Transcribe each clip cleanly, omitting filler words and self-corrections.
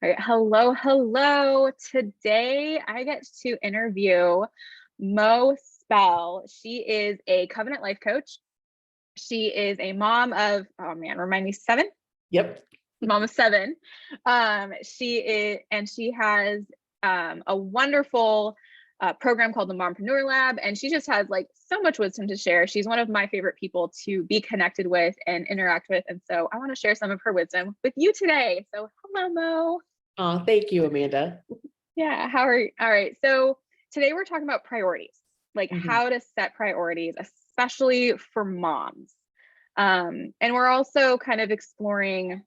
All right. Hello, hello. Today I get to interview Mo Spell. She is a covenant life coach. She is a mom of, oh man, remind me, seven? Yep. Mom of seven. She has a wonderful program called the Mompreneur Lab, and she just has like so much wisdom to share. She's one of my favorite people to be connected with and interact with, and so I want to share some of her wisdom with you today. So, hello, Mo. Oh, thank you, Amanda. Yeah, how are you? All right. So today we're talking about priorities, like Mhm. how to set priorities, especially for moms. And we're also kind of exploring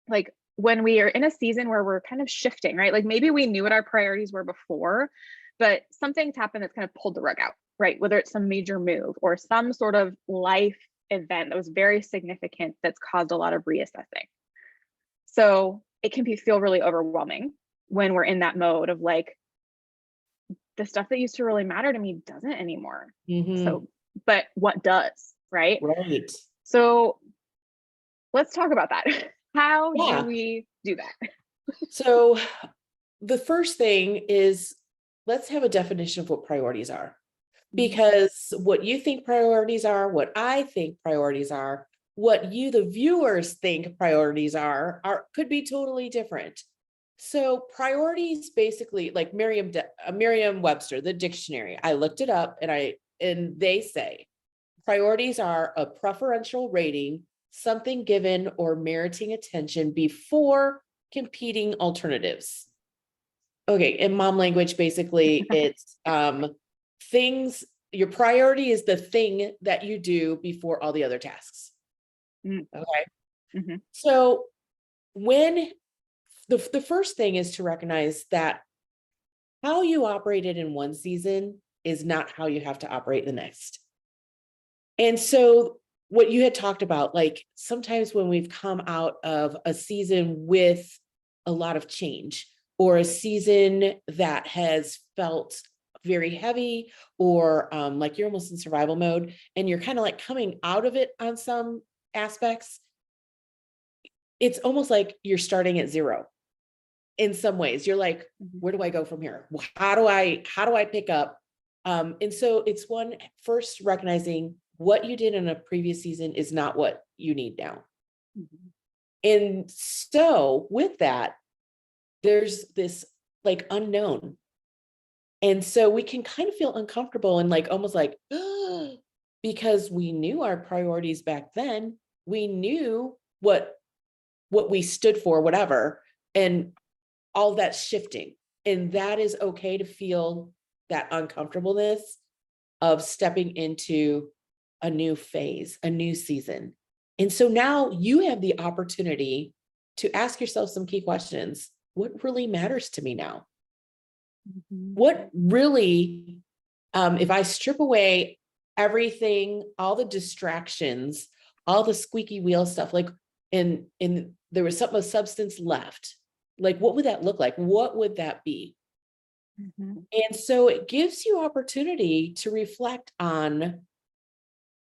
like when we are in a season where we're kind of shifting, right? Like maybe we knew what our priorities were before, but something's happened that's kind of pulled the rug out, right? Whether it's some major move or some sort of life event that was very significant that's caused a lot of reassessing. So it can feel really overwhelming when we're in that mode of like, the stuff that used to really matter to me doesn't anymore. Mhm. So, but what does, right? Right. So let's talk about that. How do Yeah. we do that? So the first thing is let's have a definition of what priorities are. Because what you think priorities are, what I think priorities are, what you, the viewers, think priorities are could be totally different. So priorities basically, like Merriam-Webster, the dictionary, I looked it up and they say priorities are a preferential rating, something given or meriting attention before competing alternatives. Okay, in mom language, basically it's things, your priority is the thing that you do before all the other tasks. Okay. Mm-hmm. So when the first thing is to recognize that how you operated in one season is not how you have to operate the next. And so what you had talked about, like sometimes when we've come out of a season with a lot of change or a season that has felt very heavy or like you're almost in survival mode and you're kind of like coming out of it on some aspects, it's almost like you're starting at zero in some ways. You're like, where do I go from here? How do I pick up? And so it's one first recognizing what you did in a previous season is not what you need now. Mm-hmm. And so with that, there's this like unknown. And so we can kind of feel uncomfortable and like almost like, because we knew our priorities back then, we knew what we stood for, whatever, and all that's shifting. And that is okay to feel that uncomfortableness of stepping into a new phase, a new season. And so now you have the opportunity to ask yourself some key questions. What really matters to me now? Mm-hmm. What really, if I strip away everything, all the distractions, all the squeaky wheel stuff, like, and there was something of substance left, like, what would that look like? What would that be? Mm-hmm. And so it gives you opportunity to reflect on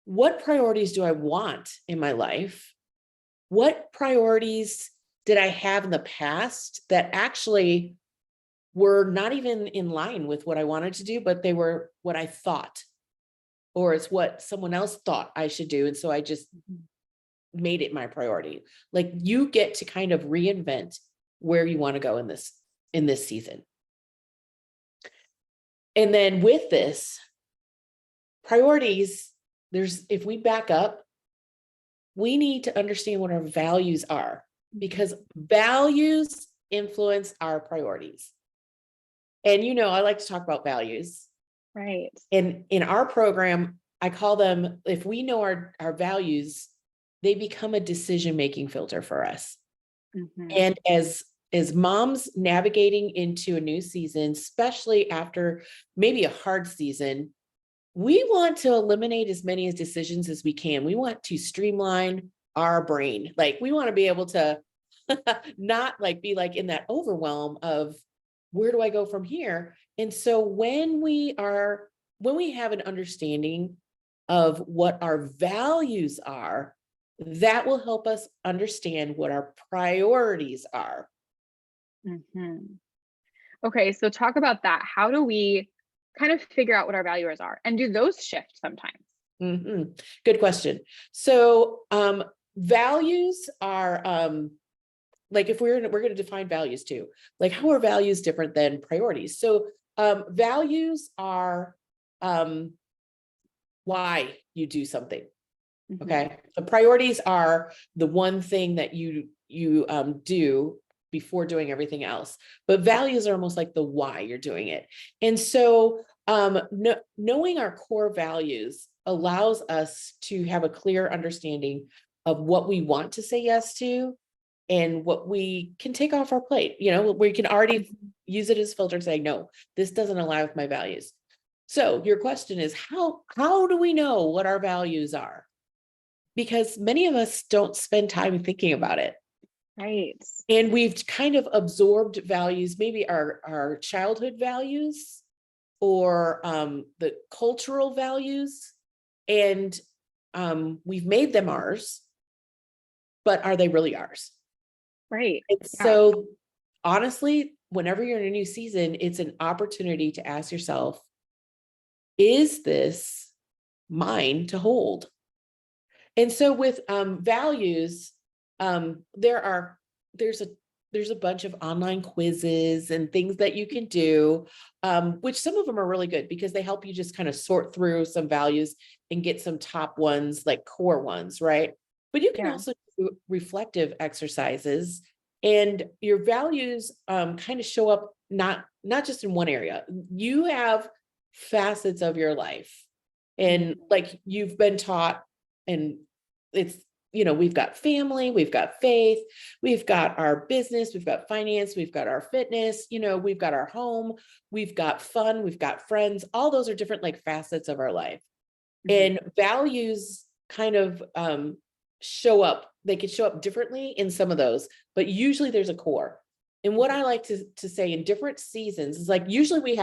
what priorities do I want in my life? What priorities did I have in the past that actually were not even in line with what I wanted to do, but they were what I thought, or it's what someone else thought I should do. And so I just made it my priority. Like you get to kind of reinvent where you want to go in this season. And then with this, priorities, if we back up, we need to understand what our values are because values influence our priorities. And I like to talk about values. Right. And in our program, I call them, if we know our values, they become a decision-making filter for us. Mm-hmm. And as moms navigating into a new season, especially after maybe a hard season, we want to eliminate as many decisions as we can. We want to streamline our brain. Like we want to be able to not like be like in that overwhelm of where do I go from here? And so when we have an understanding of what our values are, that will help us understand what our priorities are. Mhm. Okay, so talk about that. How do we kind of figure out what our values are? And do those shift sometimes? Good question. So values are like if we're going to define values too, like how are values different than priorities? So values are why you do something. Mhm. Okay. The priorities are the one thing that you do before doing everything else. But values are almost like the why you're doing it. And so knowing our core values allows us to have a clear understanding of what we want to say yes to and what we can take off our plate. You know, we can already use it as filter saying, no, this doesn't align with my values. So your question is how do we know what our values are? Because many of us don't spend time thinking about it. Right. And we've kind of absorbed values, maybe our childhood values or the cultural values, and we've made them ours, but are they really ours? Right. And Yeah. so honestly, whenever you're in a new season, it's an opportunity to ask yourself, is this mine to hold? And so with values, there's a bunch of online quizzes and things that you can do, which some of them are really good because they help you just kind of sort through some values and get some top ones, like core ones, right? But you can Yeah. also do reflective exercises, and your values kind of show up not just in one area. You have facets of your life, and like you've been taught, and it's, we've got family, we've got faith, we've got our business, we've got finance, we've got our fitness, we've got our home, we've got fun, we've got friends. All those are different like facets of our life. Mhm. And values kind of show up. They could show up differently in some of those, but usually there's a core. And what I like to say in different seasons is like usually we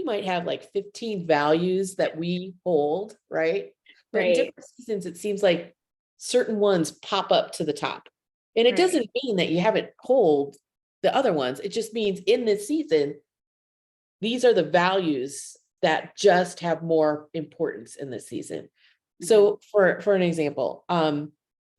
might have like 15 values that we hold, right? But in Right. different seasons, it seems like certain ones pop up to the top. And it Right. doesn't mean that you haven't hold the other ones. It just means in this season, these are the values that just have more importance in this season. Mhm. So for an example,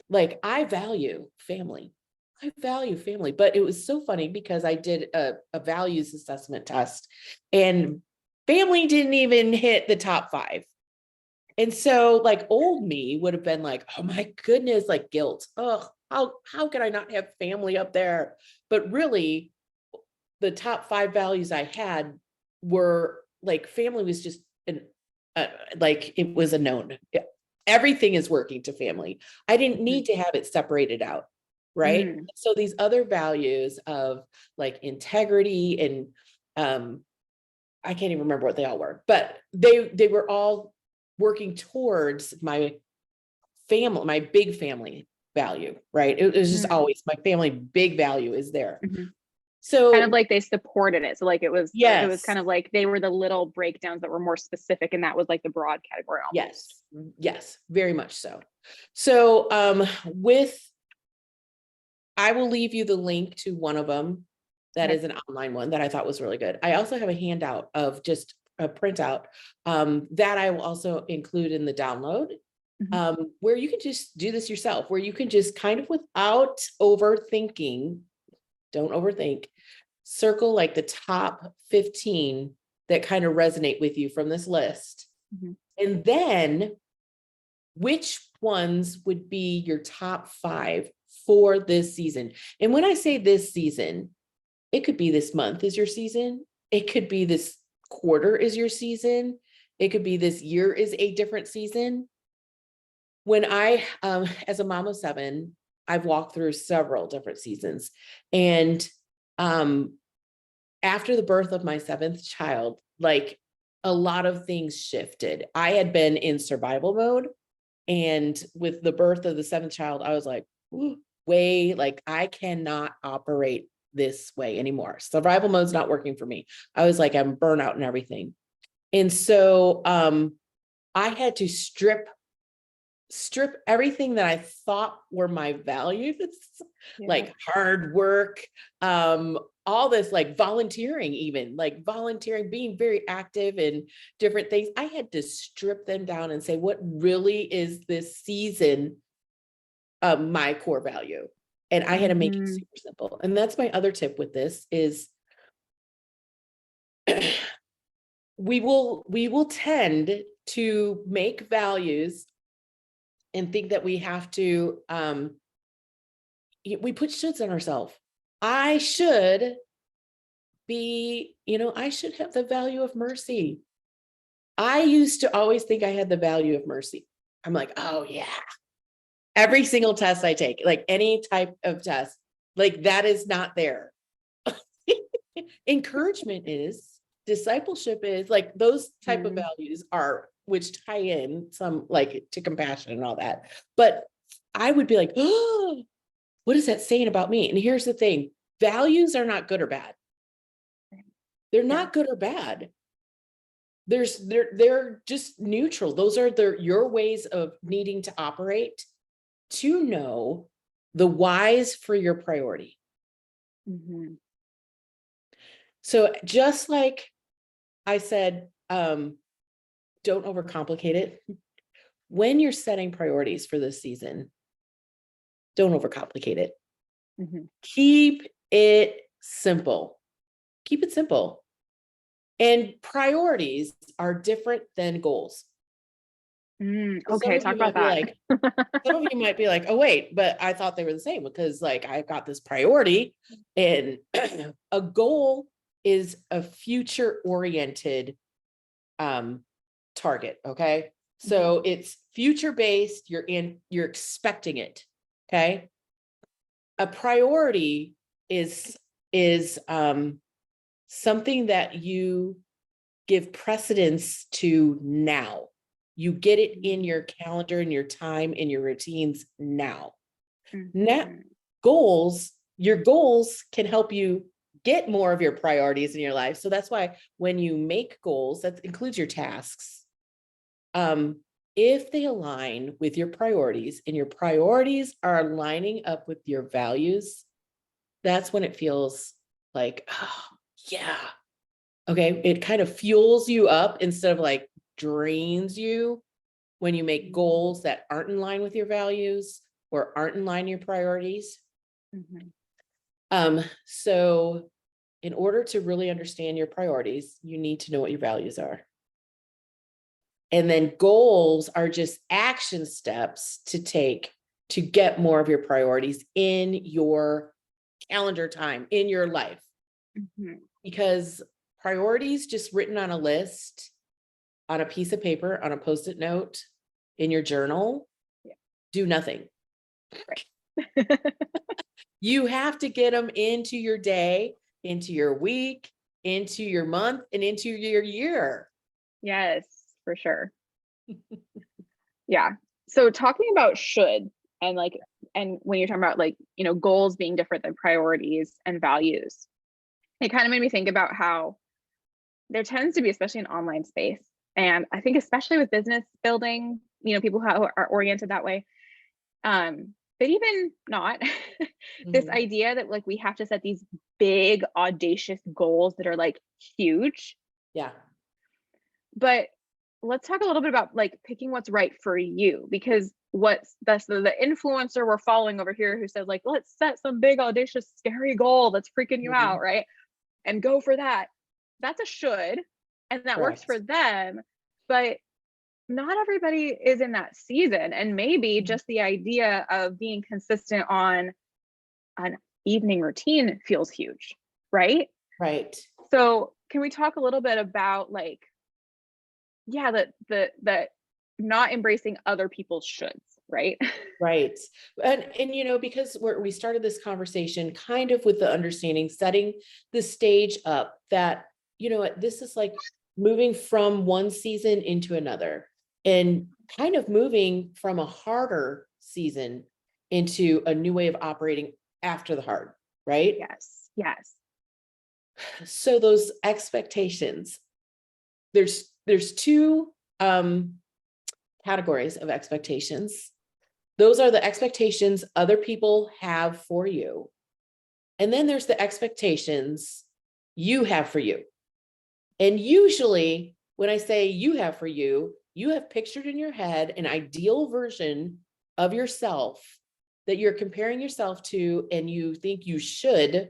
like I value family. I value family, but it was so funny because I did a values assessment test and family didn't even hit the top 5. And so like old me would have been like, oh my goodness, like guilt. Oh, how can I not have family up there? But really, the top 5 values I had were like family was just like it was a known. Everything is working to family. I didn't Mhm. need to have it separated out, right? Mm. So these other values of like integrity and I can't even remember what they all were, but they were all working towards my family, my big family value, right? It was just Mm. always my family big value is there. Mhm. Kind of So like they supported it. So like it was yes, kind of like they were the little breakdowns that were more specific, and that was like the broad category almost. yes, yes, very much so. So with I will leave you the link to one of them that Okay. is an online one that I thought was really good. I also have a handout of just a printout that I will also include in the download, Mhm. where you can just do this yourself, where you can just kind of without overthinking, don't overthink, circle like the top 15 that kind of resonate with you from this list. Mhm. And then which ones would be your top 5 for this season? And when I say this season, it could be this month is your season. It could be this quarter is your season. It could be this year is a different season. When I, as a mom of 7, I've walked through several different seasons. And um, after the birth of my 7th child, like a lot of things shifted. I had been in survival mode. And with the birth of the 7th child, I was like, way, like I cannot operate this way anymore. Survival mode's not working for me. I was like, I'm burnout and everything. And so I had to strip strip everything that I thought were my values, Yeah. like hard work, all this, like volunteering, even like volunteering, being very active in different things. I had to strip them down and say, what really is this season my core value? And I had to make it Mhm. super simple. And that's my other tip with this is we will tend to make values and think that we have to we put shoulds on ourselves. I should be, I should have the value of mercy. I used to always think I had the value of mercy. I'm like, oh yeah. Every single test I take, like any type of test, like that is not there. Encouragement is, discipleship is, like those type of Mhm. values are, which tie in some like to compassion and all that. But I would be like, oh, what is that saying about me? And here's the thing, values are not good or bad. They're Yeah. not good or bad. They're just neutral. Those are your ways of needing to operate to know the whys for your priority. Mhm. So just like I said, don't overcomplicate it. When you're setting priorities for this season, don't overcomplicate it. Mhm. Keep it simple. Keep it simple. And priorities are different than goals. So some Okay, of talk you might about be that. like, oh, wait, but I thought they were the same, because like I've got this priority, and a goal is a future oriented target. Okay. So it's future based, you're expecting it. Okay. A priority is something that you give precedence to now. You get it in your calendar, in your time, in your routines now. Now, Mhm. your goals can help you get more of your priorities in your life. So that's why when you make goals, that includes your tasks. If they align with your priorities and your priorities are lining up with your values, that's when it feels like, oh, yeah. Okay. It kind of fuels you up instead of like drains you when you make goals that aren't in line with your values or aren't in line with your priorities. Mhm. So in order to really understand your priorities, you need to know what your values are. And then goals are just action steps to take to get more of your priorities in your calendar time, in your life. Mhm. Because priorities just written on a list, on a piece of paper, on a Post-it note, in your journal, Yeah. do nothing. Right. You have to get them into your day, into your week, into your month, and into your year. Yes, for sure. Yeah. So talking about should, and like, and when you're talking about like, goals being different than priorities and values, it kind of made me think about how there tends to be, especially in online space, and I think especially with business building, people who are oriented that way, but even not, this Mhm. idea that like we have to set these big audacious goals that are like huge. Yeah. But let's talk a little bit about like picking what's right for you, because what's that's the influencer we're following over here who says like, let's set some big audacious scary goal that's freaking you out, Mhm. right? And go for that. That's a should, and that works for Correct. them, but not everybody is in that season. And maybe Mhm. just the idea of being consistent on an evening routine feels huge, right? Right. So can we talk a little bit about like, yeah, that not embracing other people's shoulds, right? Right. And because we started this conversation kind of with the understanding, setting the stage up that, this is like moving from one season into another, and kind of moving from a harder season into a new way of operating after the hard, right? Yes, yes. So those expectations, there's two categories of expectations. Those are the expectations other people have for you. And then there's the expectations you have for you. And usually when I say you have for you, you have pictured in your head an ideal version of yourself that you're comparing yourself to, and you think you should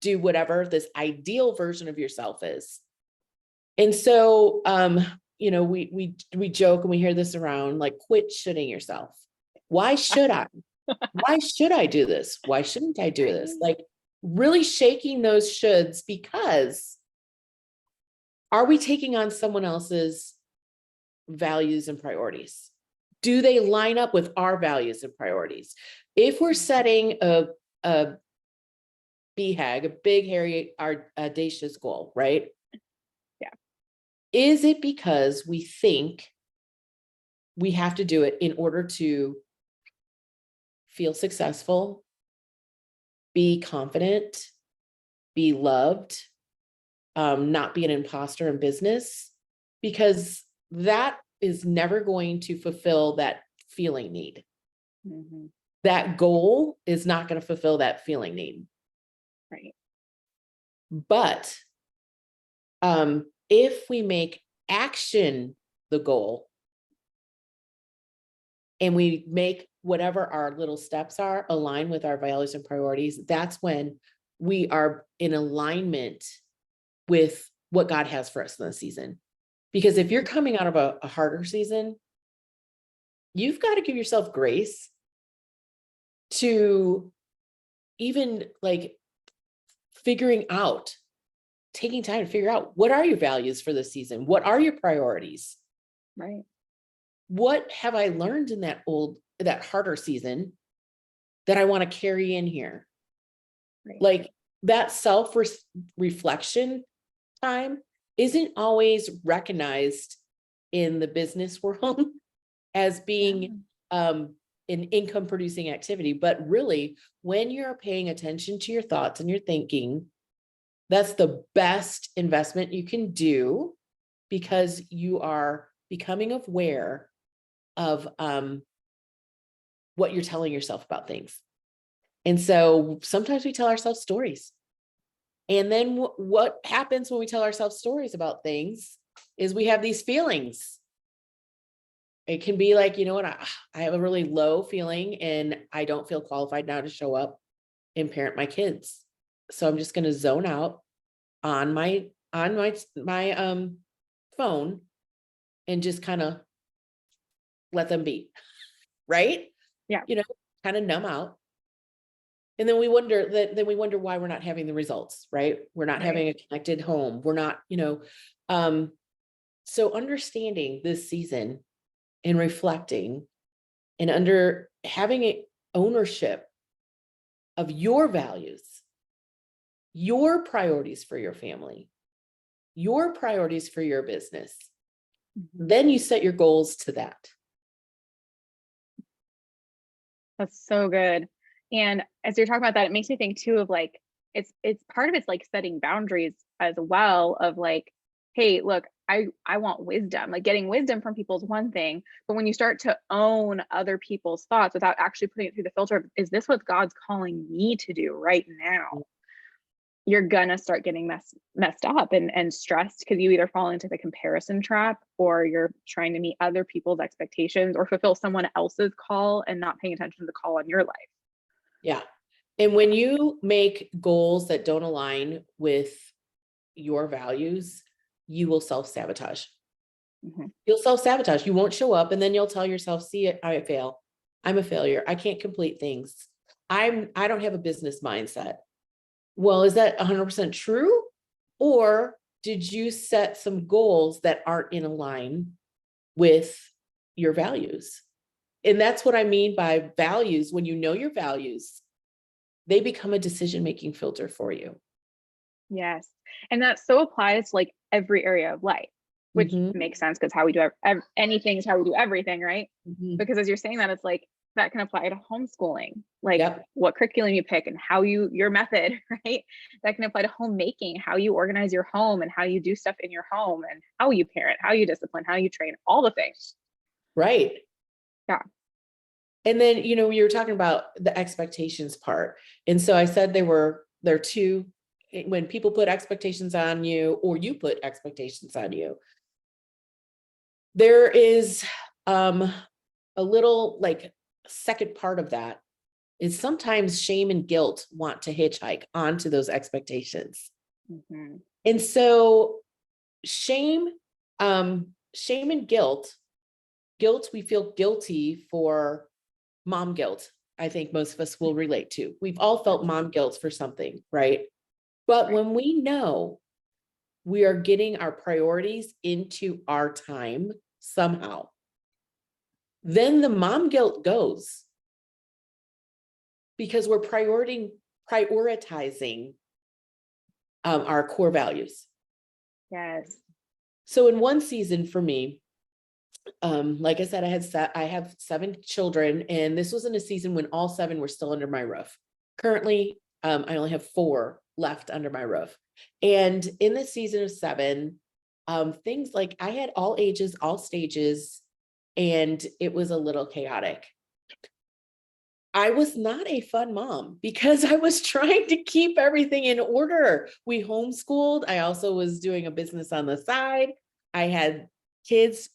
do whatever this ideal version of yourself is. And so, we joke and we hear this around, like, quit shoulding yourself. Why should I? Why should I do this? Why shouldn't I do this? Like, really shaking those shoulds, because are we taking on someone else's values and priorities? Do they line up with our values and priorities? If we're setting a BHAG, a big, hairy, audacious goal, right? Yeah. Is it because we think we have to do it in order to feel successful, be confident, be loved, not be an imposter in business? Because that is never going to fulfill that feeling need. Mm-hmm. That goal is not going to fulfill that feeling need. Right. But if we make action the goal, and we make whatever our little steps are align with our values and priorities, that's when we are in alignment with what God has for us in the season. Because if you're coming out of a harder season, you've got to give yourself grace to even like taking time to figure out, what are your values for this season? What are your priorities? Right. What have I learned in that harder season that I want to carry in here? Right. Like, that self-reflection time isn't always recognized in the business world as being an income producing activity. But really, when you're paying attention to your thoughts and your thinking, that's the best investment you can do, because you are becoming aware of what you're telling yourself about things. And so sometimes we tell ourselves stories. And then what happens when we tell ourselves stories about things is we have these feelings. It can be like, you know what, I have a really low feeling and I don't feel qualified now to show up and parent my kids. So I'm just going to zone out on my phone and just kind of let them be. Right? Yeah. Kind of numb out. And then we wonder why we're not having the results, right? We're not having a connected home. We're not, so understanding this season and reflecting and having ownership of your values, your priorities for your family, your priorities for your business. Mm-hmm. Then you set your goals to that. That's so good. And as you're talking about that, it makes me think too of like, it's part of it's like setting boundaries as well, of like, hey, look, I want wisdom. Like, getting wisdom from people is one thing, but when you start to own other people's thoughts without actually putting it through the filter of, is this what God's calling me to do right now? You're gonna start getting messed up and stressed, because you either fall into the comparison trap, or you're trying to meet other people's expectations or fulfill someone else's call and not paying attention to the call on your life. Yeah. And when you make goals that don't align with your values, you will self-sabotage. Mm-hmm. You'll self-sabotage. You won't show up, and then you'll tell yourself, see it, I fail. I'm a failure. I can't complete things. I don't have a business mindset. Well, is that 100% true? Or did you set some goals that aren't in line with your values? And that's what I mean by values. When you know your values, they become a decision-making filter for you. Yes. And that so applies to like every area of life, which mm-hmm. makes sense, because how we do anything is how we do everything, right? Mm-hmm. Because as you're saying that, it's like, that can apply to homeschooling, like what curriculum you pick and how your method, right? That can apply to homemaking, how you organize your home and how you do stuff in your home, and how you parent, how you discipline, how you train, all the things. Right. Yeah. And then, you know, you were talking about the expectations part. And so I said there are two, when people put expectations on you or you put expectations on you, there is a little like second part of that is sometimes shame and guilt want to hitchhike onto those expectations. Mm-hmm. And so shame, shame and guilt, we feel guilty for mom guilt. I think most of us will relate to. We've all felt mom guilt for something, right? But Right. when we know we are getting our priorities into our time somehow, then the mom guilt goes because we're prioritizing our core values. Yes. So in one season for me, like I said, I have 7 children, and this was in a season when all 7 were still under my roof. Currently, I only have 4 left under my roof. And in the season of 7, things like I had all ages, all stages, and it was a little chaotic. I was not a fun mom because I was trying to keep everything in order. We homeschooled. I also was doing a business on the side. I had kids,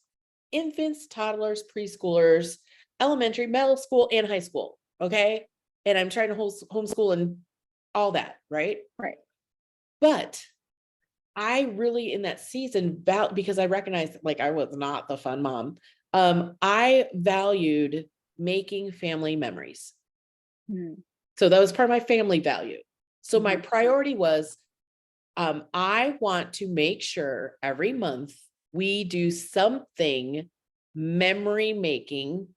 infants, toddlers, preschoolers, elementary, middle school, and high school. Okay. And I'm trying to homeschool and all that. Right. Right. But I really, in that season, because I recognized like I was not the fun mom. I valued making family memories. Mm-hmm. So that was part of my family value. So my priority was, I want to make sure every month we do something memory making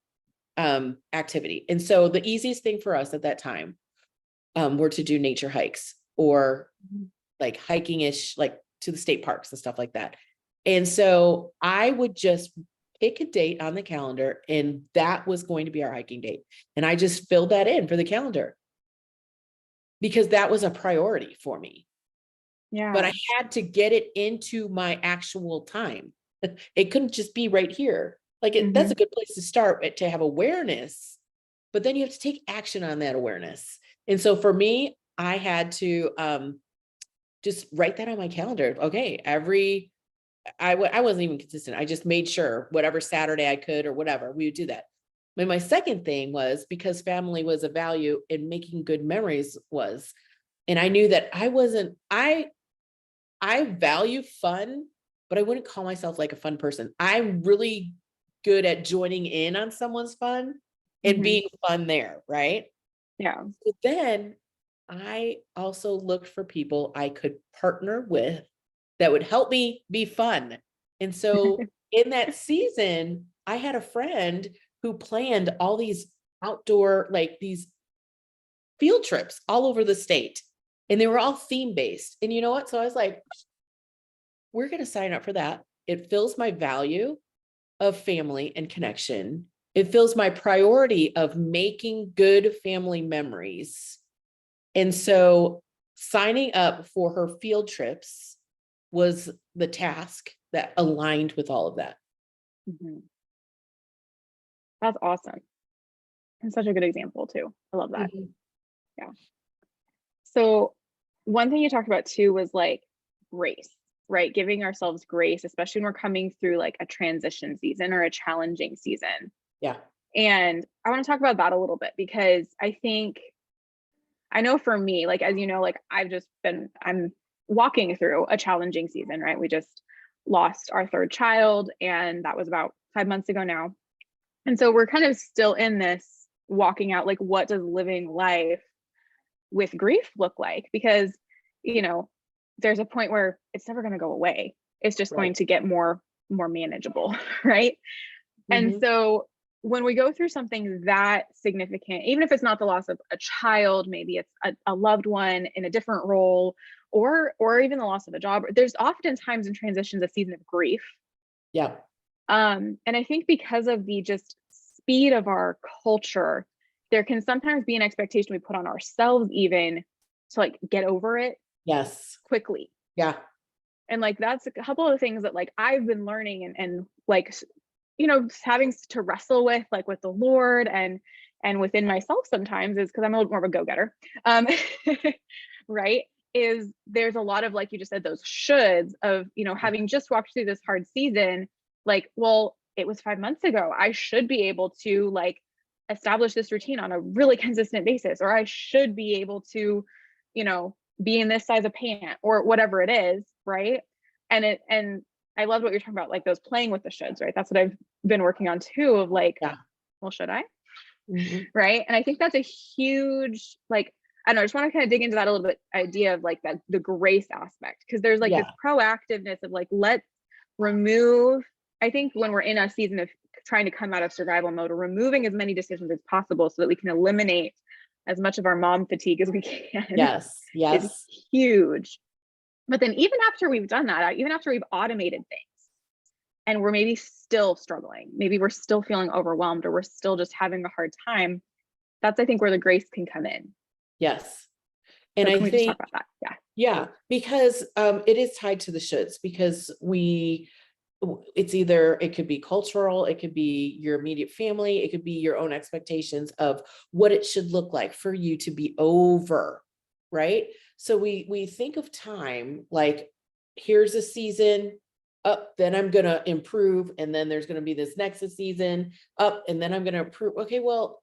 activity. And so the easiest thing for us at that time were to do nature hikes or like hiking-ish, like to the state parks and stuff like that. And so I would just pick a date on the calendar, and that was going to be our hiking date. And I just filled that in for the calendar because that was a priority for me. Yeah. But I had to get it into my actual time. It couldn't just be right here. Like that's a good place to start, to have awareness, but then you have to take action on that awareness. And so for me, I had to just write that on my calendar. Okay, I wasn't even consistent. I just made sure whatever Saturday I could or whatever, we would do that. And my second thing was, because family was a value and making good memories was, and I knew that I value fun, but I wouldn't call myself like a fun person. I'm really good at joining in on someone's fun and being fun there, right? Yeah. But then I also looked for people I could partner with that would help me be fun. And so in that season, I had a friend who planned all these outdoor, like these field trips all over the state, and they were all theme based. And you know what? So I was like, we're going to sign up for that. It fills my value of family and connection. It fills my priority of making good family memories. And so signing up for her field trips was the task that aligned with all of that. That's awesome. And such a good example too. I love that. Mhm. Yeah. So one thing you talked about too was like grace, right? Giving ourselves grace, especially when we're coming through like a transition season or a challenging season. Yeah. And I want to talk about that a little bit because I know for me, like, as you know, like I'm walking through a challenging season, right? We just lost our 3rd child, and that was about 5 months ago now. And so we're kind of still in this walking out, like, what does living life with grief look like? Because, you know, there's a point where it's never going to go away. It's just going Right. to get more manageable, right? And Mhm. so when we go through something that significant, even if it's not the loss of a child, maybe it's a loved one in a different role, or even the loss of a job, there's oftentimes in transitions a season of grief. Yeah. And I think because of the just speed of our culture, there can sometimes be an expectation we put on ourselves even to like get over it Yes. quickly. Yeah. And like that's a couple of things that like I've been learning and like having to wrestle with, like with the Lord and within myself sometimes, is because I'm a little more of a go-getter. Right. Is there's a lot of, like you just said, those shoulds of, having just walked through this hard season, like, well, it was 5 months ago. I should be able to like establish this routine on a really consistent basis, or I should be able to, be in this size of pant or whatever it is. Right. And I love what you're talking about, like those playing with the shoulds, right? That's what I've been working on too, of like, Yeah. well, should I? Mhm. Right. And I think that's a huge, like, I don't know, I just want to kind of dig into that a little bit, idea of like that, the grace aspect, because there's like Yeah. this proactiveness of like, let's remove, I think when we're in a season of trying to come out of survival mode, or removing as many decisions as possible so that we can eliminate as much of our mom fatigue as we can, Yes. is Yes. huge. But then even after we've done that, even after we've automated things, and we're maybe still struggling, maybe we're still feeling overwhelmed, or we're still just having a hard time, that's, I think, where the grace can come in. Yes. And So I can we just talk think, about that? Yeah. yeah, because it is tied to the shoulds, because it's either, it could be cultural, it could be your immediate family, it could be your own expectations of what it should look like for you to be over, right? So we think of time like, here's a season up, then I'm going to improve, and then there's going to be this next season up, and then I'm going to improve. Okay, well,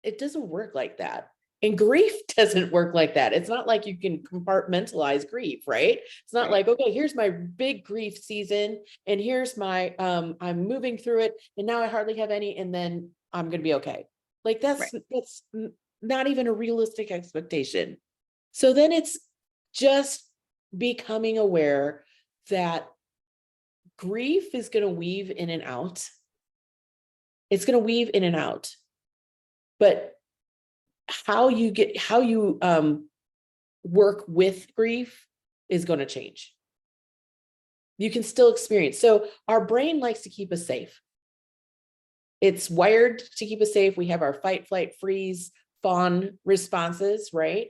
it doesn't work like that. And grief doesn't work like that. It's not like you can compartmentalize grief, right? It's not Right. like, okay, here's my big grief season, and here's my I'm moving through it, and now I hardly have any, and then I'm gonna be okay. Like Right. that's not even a realistic expectation. So then it's just becoming aware that grief is gonna weave in and out. It's gonna weave in and out. But how you work with grief is going to change. You can still experience. So our brain likes to keep us safe. It's wired to keep us safe. We have our fight, flight, freeze, fawn responses, right?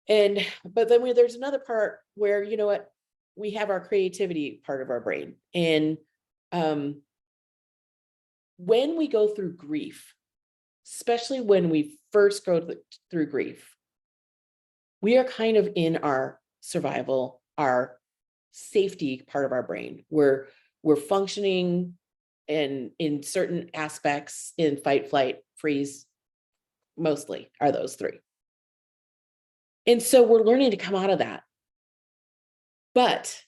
But then there's another part where, you know what, we have our creativity part of our brain. And when we go through grief, especially when we first go through grief, we are kind of in our survival, our safety part of our brain. We're functioning in certain aspects in fight, flight, freeze, mostly are those three. And so we're learning to come out of that. But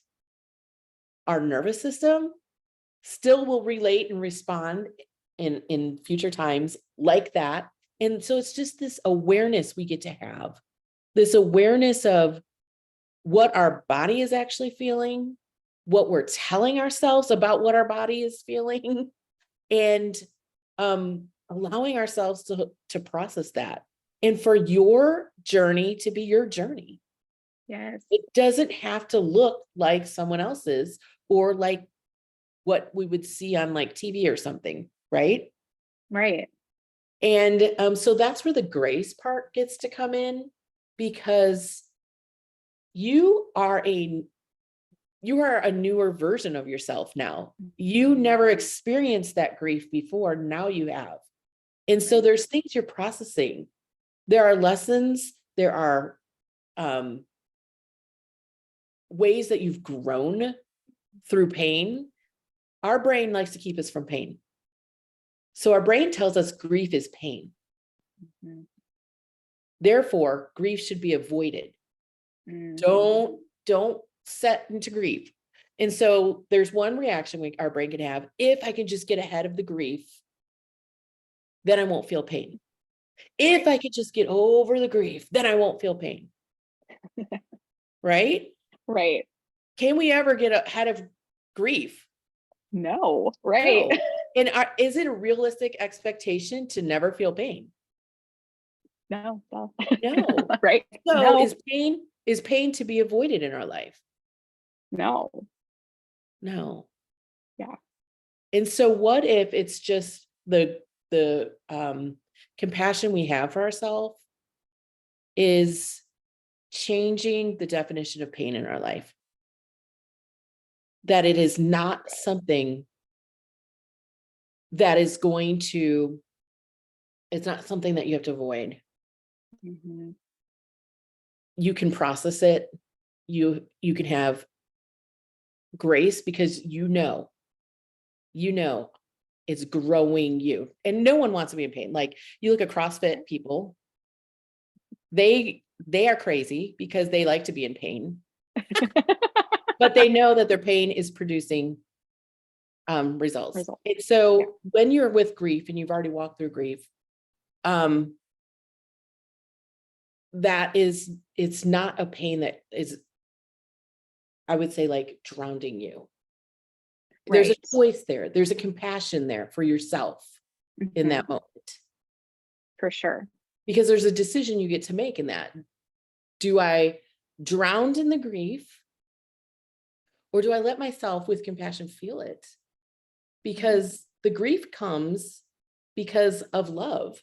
our nervous system still will relate and respond in future times like that. And so it's just this awareness we get to have, this awareness of what our body is actually feeling, what we're telling ourselves about what our body is feeling, and allowing ourselves to process that. And for your journey to be your journey. Yes. It doesn't have to look like someone else's, or like what we would see on like TV or something, right? Right. And so that's where the grace part gets to come in, because you are a newer version of yourself now. You never experienced that grief before. Now you have. And so there's things you're processing. There are lessons. There are ways that you've grown through pain. Our brain likes to keep us from pain. So our brain tells us grief is pain. Mm-hmm. Therefore, grief should be avoided. Mm-hmm. Don't set into grief. And so there's one reaction our brain can have: if I can just get ahead of the grief, then I won't feel pain. If I could just get over the grief, then I won't feel pain. Right? Right. Can we ever get ahead of grief? No. Right. No. And is it a realistic expectation to never feel pain? No. No. Right. So No. is pain to be avoided in our life? No. No. Yeah. And so what if it's just the compassion we have for ourselves is changing the definition of pain in our life? That it is not something that is going to, it's not something that you have to avoid. Mhm. You can process it. You can have grace because you know it's growing you, and no one wants to be in pain. Like, you look at CrossFit people, they are crazy because they like to be in pain, but they know that their pain is producing results. Result. And so Yeah. when you're with grief and you've already walked through grief, that is, it's not a pain that is, I would say, like drowning you. There's a Right. choice there. There's a compassion there for yourself in Mhm. that moment, For sure. because there's a decision you get to make in that. Do I drown in the grief, or do I let myself with compassion feel it? Because the grief comes because of love,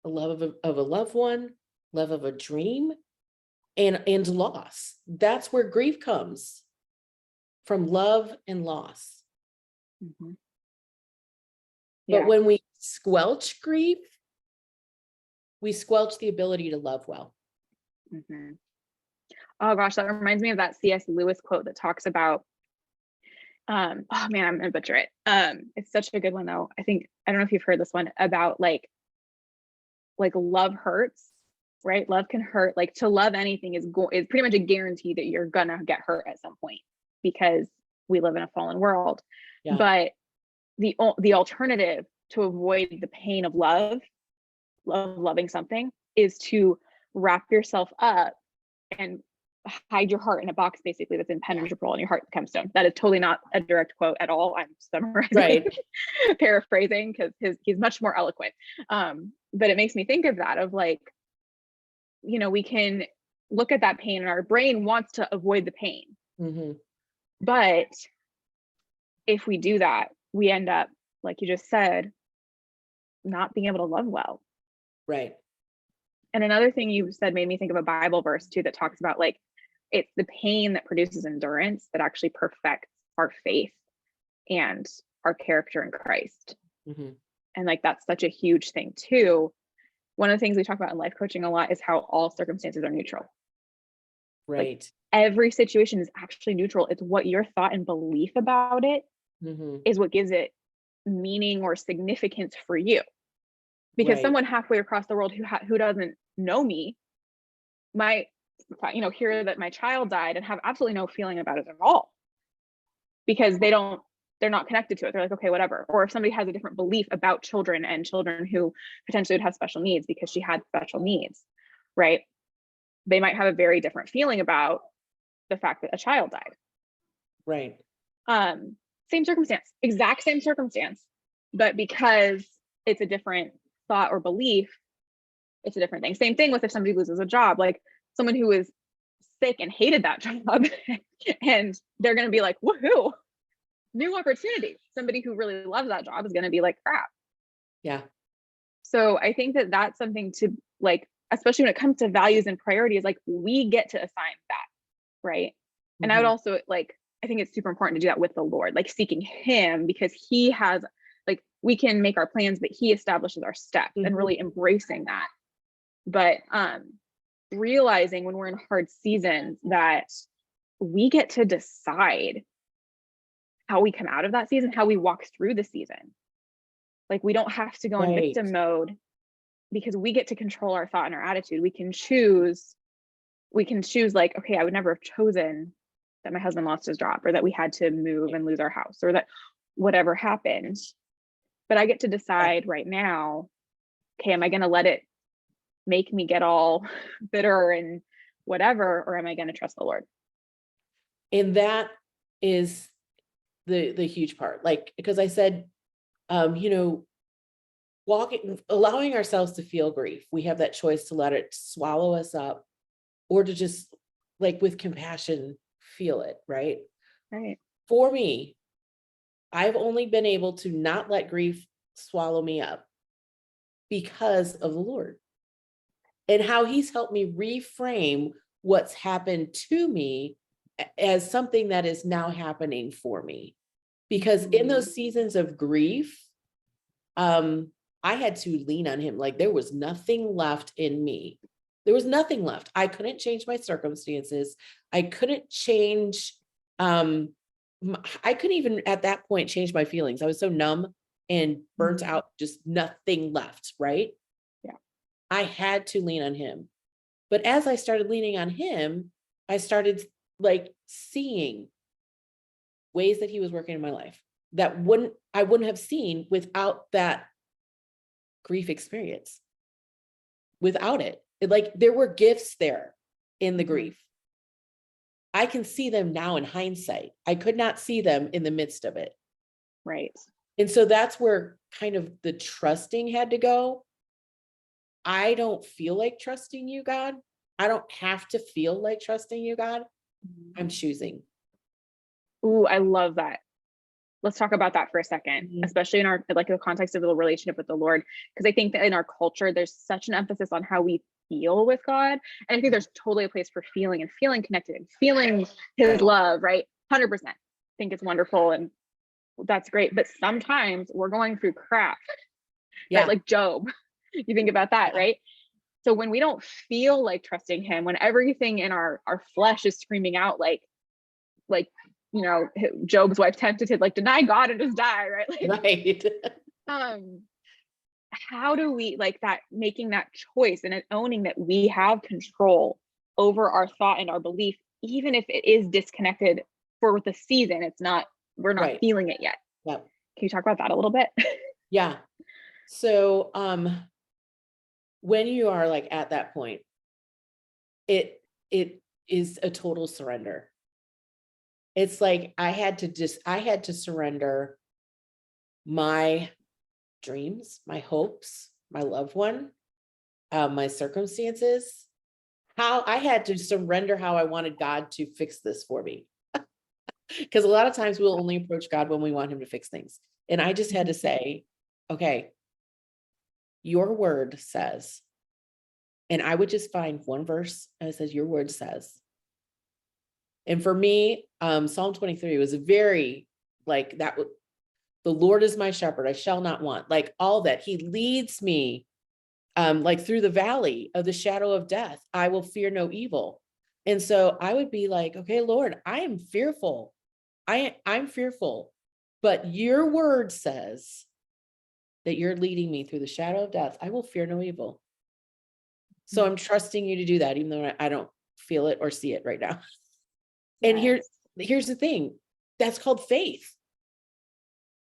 a love of a loved one, love of a dream, and loss. That's where grief comes from, love and loss. Mhm. But Yeah. when we squelch grief, we squelch the ability to love well. Mhm. Oh gosh, that reminds me of that C.S. Lewis quote that talks about, oh man, I'm gonna butcher it. It's such a good one though. I don't know if you've heard this one about like love hurts, right? Love can hurt. Like, to love anything is pretty much a guarantee that you're gonna get hurt at some point, because we live in a fallen world. Yeah. But the alternative to avoid the pain of loving something, is to wrap yourself up and hide your heart in a box, basically, that's impenetrable, and your heart becomes stone. That is totally not a direct quote at all. I'm summarizing, Right. paraphrasing, because he's much more eloquent. But it makes me think of that, of like, we can look at that pain and our brain wants to avoid the pain. Mm-hmm. But if we do that, we end up, like you just said, not being able to love well. Right. And another thing you said made me think of a Bible verse too, that talks about, like, it's the pain that produces endurance that actually perfects our faith and our character in Christ. Mm-hmm. And like, that's such a huge thing too. One of the things we talk about in life coaching a lot is how all circumstances are neutral. Right. Like, every situation is actually neutral. It's what your thought and belief about it Mm-hmm. is what gives it meaning or significance for you. Because Right. someone halfway across the world who doesn't know me might, hear that my child died and have absolutely no feeling about it at all, because they're not connected to it. They're like, okay, whatever. Or if somebody has a different belief about children and children who potentially would have special needs because she had special needs, right? They might have a very different feeling about the fact that a child died. Right. Same circumstance, exact same circumstance, but because it's a different thought or belief, it's a different thing. Same thing with if somebody loses a job, like someone who is sick and hated that job and they're going to be like, woohoo, new opportunity. Somebody who really loves that job is going to be like, crap. Yeah. So I think that that's something to, like, especially when it comes to values and priorities, like, we get to assign that, right? And I would also, like, I think it's super important to do that with the Lord, like seeking him, because he has, like, we can make our plans, but he establishes our steps, and really embracing that. But realizing when we're in hard seasons that we get to decide how we come out of that season, how we walk through the season. Like, we don't have to go in victim mode, because we get to control our thought and our attitude. We can choose, like, okay, I would never have chosen that my husband lost his job, or that we had to move and lose our house, or that whatever happened. But I get to decide right now, okay, am I going to let it make me get all bitter and whatever, or am I going to trust the Lord? And that is the huge part. Like, because I said, allowing ourselves to feel grief. We have that choice to let it swallow us up, or to just, like, with compassion, feel it. Right. Right. For me, I've only been able to not let grief swallow me up because of the Lord, and how he's helped me reframe what's happened to me as something that is now happening for me. Because in those seasons of grief, I had to lean on him. Like there was nothing left in me. There was nothing left. I couldn't change my circumstances. I couldn't change, I couldn't even at that point change my feelings. I was so numb and burnt out, just nothing left, right? Yeah. I had to lean on him. But as I started leaning on him, I started like seeing ways that he was working in my life that I wouldn't have seen without that grief experience. Without it, like there were gifts there in the grief. I can see them now in hindsight. I could not see them in the midst of it. Right. And so that's where kind of the trusting had to go. I don't feel like trusting you, God. I don't have to feel like trusting you, God. I'm choosing. Ooh, I love that. Let's talk about that for a second, especially in our, like the context of the relationship with the Lord. Because I think that in our culture, there's such an emphasis on how we feel with God. And I think there's totally a place for feeling and feeling connected and feeling his love, right? 100%. I think it's wonderful and that's great. But sometimes we're going through crap, right? Like Job, you think about that, right? So when we don't feel like trusting him, when everything in our flesh is screaming out like, you know, Job's wife tempted him, like deny God and just die, right? Like, right. How do we like that, making that choice and owning that we have control over our thought and our belief, even if it is disconnected for the season, it's not, we're not feeling it yet. Yep. Can you talk about that a little bit? Yeah. So, when you are like at that point, it is a total surrender. It's like I had to surrender my dreams, my hopes, my loved one, my circumstances, how I had to surrender how I wanted God to fix this for me. Because a lot of times we'll only approach God when we want him to fix things. And I just had to say, okay, your word says, and I would just find one verse and it says, your word says. And for me, Psalm 23 was very like that. The Lord is my shepherd, I shall not want, like all that he leads me, like through the valley of the shadow of death, I will fear no evil. And so I would be like, okay, Lord, I am fearful. I'm fearful, but your word says that you're leading me through the shadow of death. I will fear no evil. So I'm trusting you to do that, even though I don't feel it or see it right now. And here's the thing, that's called faith.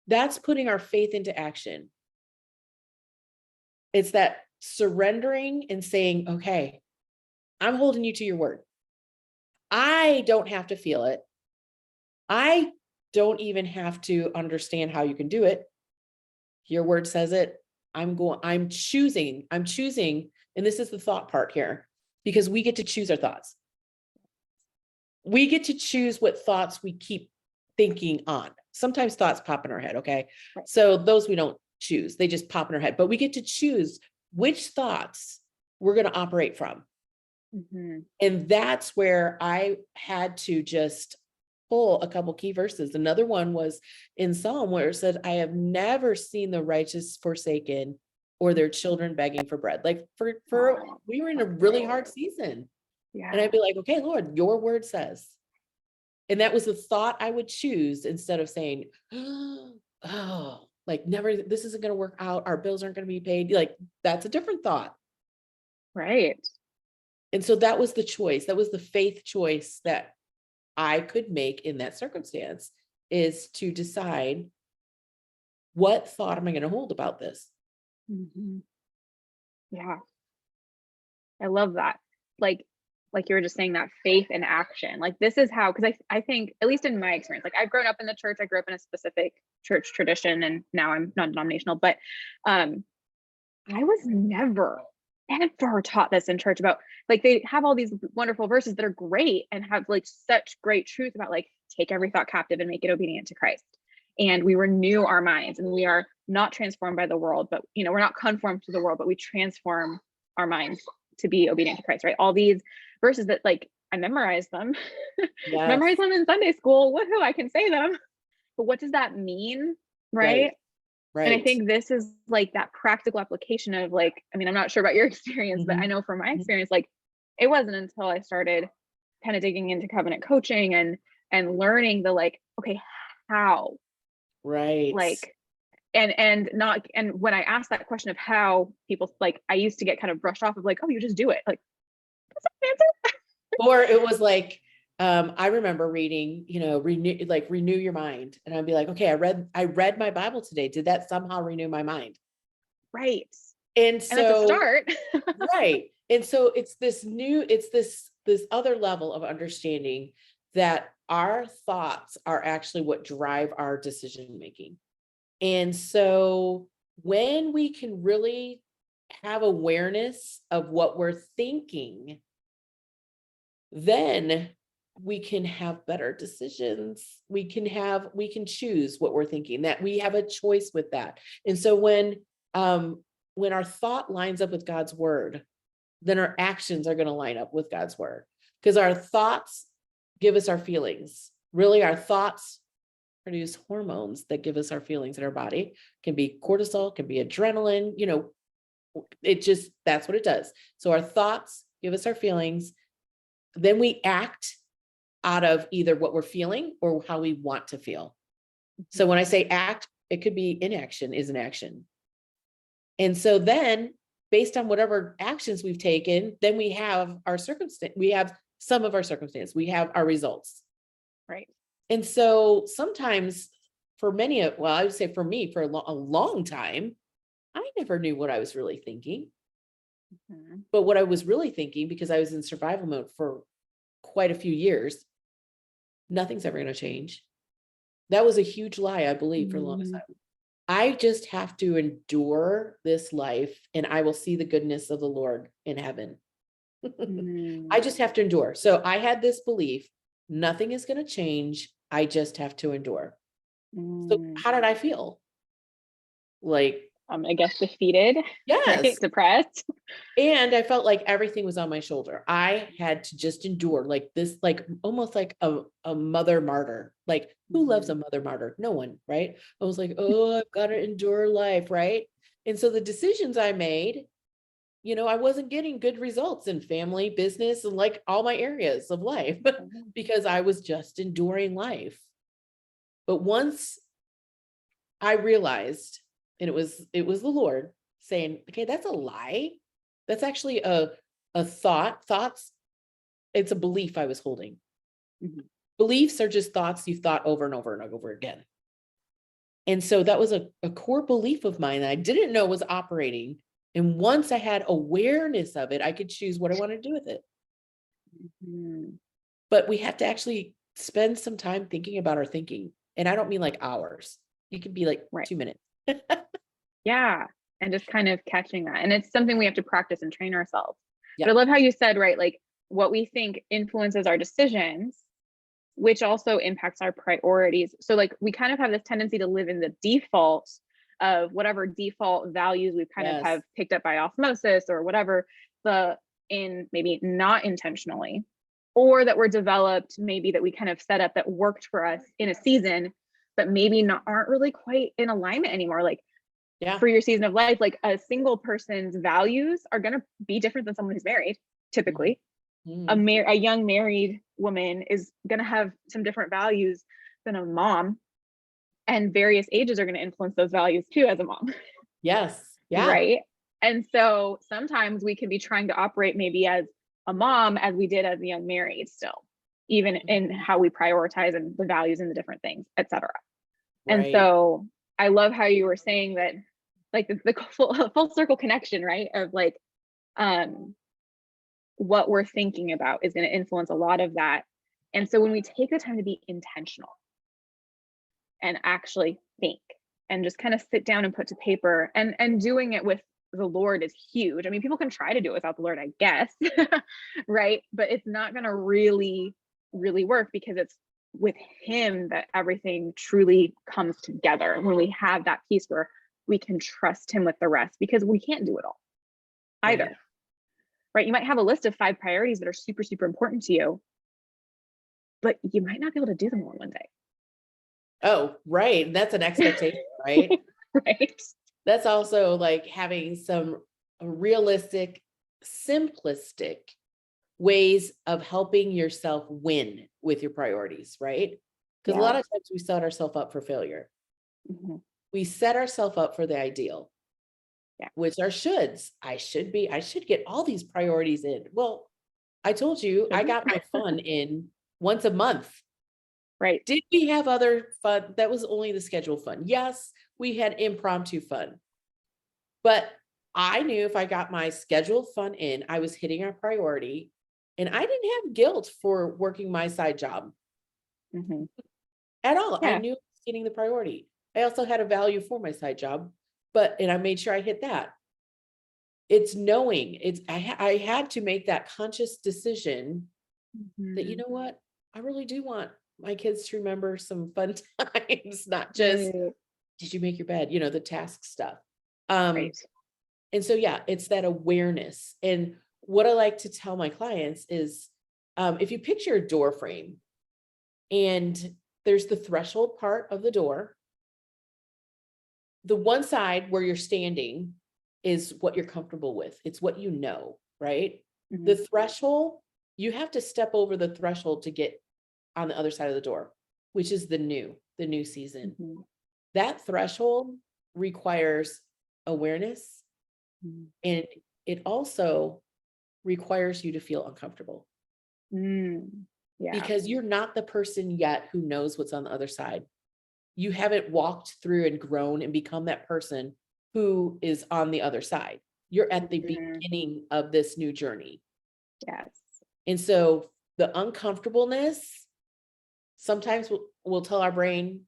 That's putting our faith into action. It's that surrendering and saying, okay, I'm holding you to your word. I don't have to feel it. I don't even have to understand how you can do it. Your word says it. I'm choosing, and this is the thought part here, because we get to choose our thoughts. We get to choose what thoughts we keep thinking on. Sometimes thoughts pop in our head, okay? So those we don't choose, they just pop in our head, but we get to choose which thoughts we're going to operate from. And that's where I had to just pull a couple key verses. Another one was in Psalm where it said, I have never seen the righteous forsaken or their children begging for bread. Like we were in a really hard season. And I'd be like, okay, Lord, your word says. And that was the thought I would choose instead of saying, oh, like never, this isn't going to work out. Our bills aren't going to be paid. Like that's a different thought. Right. And so that was the choice. That was the faith choice that I could make in that circumstance, is to decide, what thought am I going to hold about this? Yeah. I love that. Like you were just saying, that faith in action. Like this is how, because I think, at least in my experience, like I've grown up in the church, I grew up in a specific church tradition, and now I'm non-denominational, but I was never taught this in church about, like, they have all these wonderful verses that are great and have like such great truth about like, take every thought captive and make it obedient to Christ. And we renew our minds, and we are not transformed by the world, but we're not conformed to the world, but we transform our minds to be obedient to Christ, right? All these verses that like I memorized them, memorized them in Sunday school. Woohoo, I can say them. But what does that mean? Right. And I Right. think this is like that practical application of like, I mean, I'm not sure about your experience, but I Mhm. know from my Mhm. experience, like it wasn't until I started kind of digging into covenant coaching and learning the like, okay, how, Right. like, and not, and when I asked that question of how, people like, I used to get kind of brushed off of like, oh, you just do it. Like, that's not an answer. Or it was like, I remember reading, renew your mind. And I'd be like, okay, I read my Bible today. Did that somehow renew my mind? Right. And And it's a so, start. right. And so it's this other level of understanding that our thoughts are actually what drive our decision making. And so when we can really have awareness of what we're thinking, then we can have better decisions. We can choose what we're thinking, that we have a choice with that. And so when our thought lines up with God's word, then our actions are going to line up with God's word, because our thoughts give us our feelings. Really, our thoughts produce hormones that give us our feelings in our body. It can be cortisol, can be adrenaline, that's what it does. So our thoughts give us our feelings, then we act out of either what we're feeling or how we want to feel. So when I say act, it could be inaction is an action. And so then based on whatever actions we've taken, then we have our circumstance, we have some of our circumstance, we have our results. Right. And so sometimes for many of, well, I would say for me, for a long time, I never knew what I was really thinking. Mhm. But what I was really thinking, because I was in survival mode for quite a few years, nothing's ever going to change. That was a huge lie, I believe, for the longest Mhm. time. I just have to endure this life and I will see the goodness of the Lord in heaven. I Mhm. just have to endure. So I had this belief, nothing is going to change. I just have to endure. So Mm. how did I feel? Like, I guess defeated, right? yes. Depressed. And I felt like everything was on my shoulder. I had to just endure like this, like almost like a mother martyr. Like, who loves a Mhm. mother martyr? No one, right? I was like, oh, I've got to endure life, right? And so the decisions I made, I wasn't getting good results in family, business, and like all my areas of life Mhm. because I was just enduring life. But once I realized, and it was the Lord saying, okay, that's a lie. That's actually a thoughts. It's a belief I was holding. Mhm. Beliefs are just thoughts you've thought over and over and over again. And so that was a core belief of mine that I didn't know was operating. And once I had awareness of it, I could choose what I want to do with it. Mhm. But we have to actually spend some time thinking about our thinking. And I don't mean like hours. It could be like Right. 2 minutes. Yeah. And just kind of catching that. And it's something we have to practice and train ourselves. But I Yep. love how you said, right, like what we think influences our decisions, which also impacts our priorities. So like we kind of have this tendency to live in the default of whatever default values we've kind of Yes. have picked up by osmosis or whatever, the in maybe not intentionally, or that were developed maybe that we kind of set up that worked for us in a season, but maybe not aren't really quite in alignment anymore. Like Yeah. for your season of life, like a single person's values are going to be different than someone who's married, Mhm. typically. Mhm. A young married woman is going to have some different values than a mom, and various ages are going to influence those values too as a mom. Yes. Yeah. Right. And so sometimes we can be trying to operate maybe as a mom as we did as a young married still, even in Mhm. how we prioritize and the values and the different things, etc. And Right. so I love how you were saying that, like the full circle connection, right? Of like um what we're thinking about is going to influence a lot of that. And so when we take the time to be intentional and actually think and just kind of sit down and put to paper, and doing it with the Lord is huge. I mean, people can try to do it without the Lord, I guess, right? But it's not going to really work, because it's with him that everything truly comes together. When we have that piece where we can trust him with the rest, because we can't do it all Right. either, right? You might have a list of 5 priorities that are super important to you, but you might not be able to do them all in one day. Oh, right. That's an expectation, right? Right. That's also like having some realistic, simplistic ways of helping yourself win with your priorities, right? Because a lot Yeah. of times we set ourselves up for failure. Mhm. We set ourselves up for the ideal, Yeah. which are shoulds. I should get all these priorities in. Well, I told you I Should we? got my fun in once a month. Right. Did we have other fun? That was only the scheduled fun. Yes, we had impromptu fun. But I knew if I got my scheduled fun in, I was hitting a priority, and I didn't have guilt for working my side job Hmm. at all. I Yeah. knew I was getting the priority. I also had a value for my side job, and I made sure I hit that. It's knowing I had to make that conscious decision that, you Hmm. know what? I really do want my kids to remember some fun times, not just, Right. did you make your bed? The task stuff. Um, Right. And so, yeah, it's that awareness. And what I like to tell my clients is, if you picture a door frame and there's the threshold part of the door, the one side where you're standing is what you're comfortable with. It's what you know, right? Hmm. The threshold, you have to step over the threshold to get on the other side of the door, which is the new season. Hmm. That threshold requires awareness, Hmm. and it also requires you to feel uncomfortable Mm. Yeah. because you're not the person yet who knows what's on the other side. You haven't walked through and grown and become that person who is on the other side. You're at the Hmm. beginning of this new journey. Yes. And so the uncomfortableness sometimes will tell our brain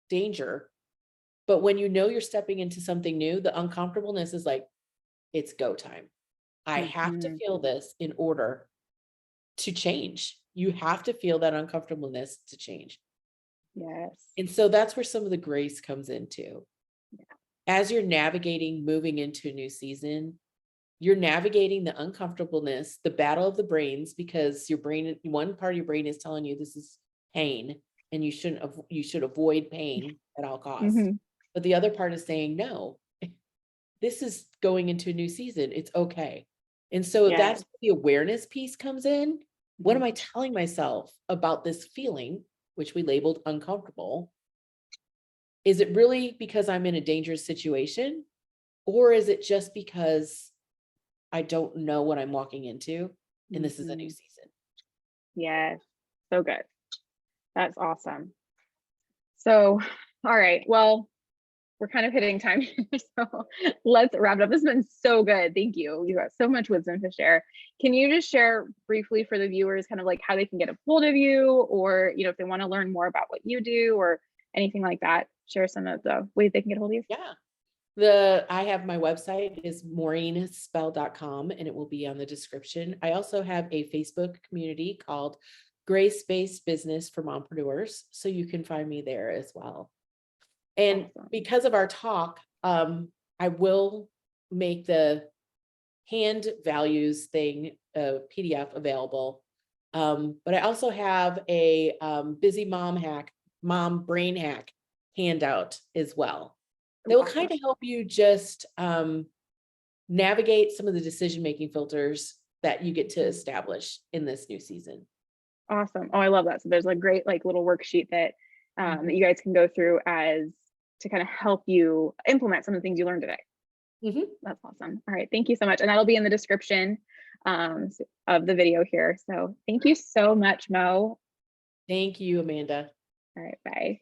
danger. But when you know you're stepping into something new, the uncomfortableness is like, it's go time. I have to Hmm. feel this in order to change. You have to feel that uncomfortableness to change. Yes. And so that's where some of the grace comes into. As you're navigating moving into a new season, you're navigating the uncomfortableness, the battle of the brains, because one part of your brain is telling you this is pain and you should avoid pain at all costs. Hmm. But the other part is saying, no, this is going into a new season. It's okay. And so that's Yes. where the awareness piece comes in. What Hmm. am I telling myself about this feeling, which we labeled uncomfortable? Is it really because I'm in a dangerous situation? Or is it just because I don't know what I'm walking into and this is a new Hmm. season? Yes. So good. That's awesome. So, all right. Well, we're kind of hitting time here, so let's wrap it up. This has been so good. Thank you. You got so much wisdom to share. Can you just share briefly for the viewers kind of like how they can get a hold of you, or if they want to learn more about what you do or anything like that, share some of the ways they can get a hold of you? Yeah. I have my website is morenspell.com, and it will be on the description. I also have a Facebook community called Grace-Based Business for Mompreneurs, so you can find me there as well. And Awesome. because of our talk, I will make the hand values thing, PDF available. But I also have a busy mom brain hack handout as well. That will Awesome. kind of help you just navigate some of the decision-making filters that you get to establish in this new season. Awesome. Oh, I love that. So there's a great like little worksheet that that you guys can go through as to kind of help you implement some of the things you learned today. Mhm. That's awesome. All right. Thank you so much. And that'll be in the description of the video here. So thank you so much, Mo. Thank you, Amanda. All right. Bye.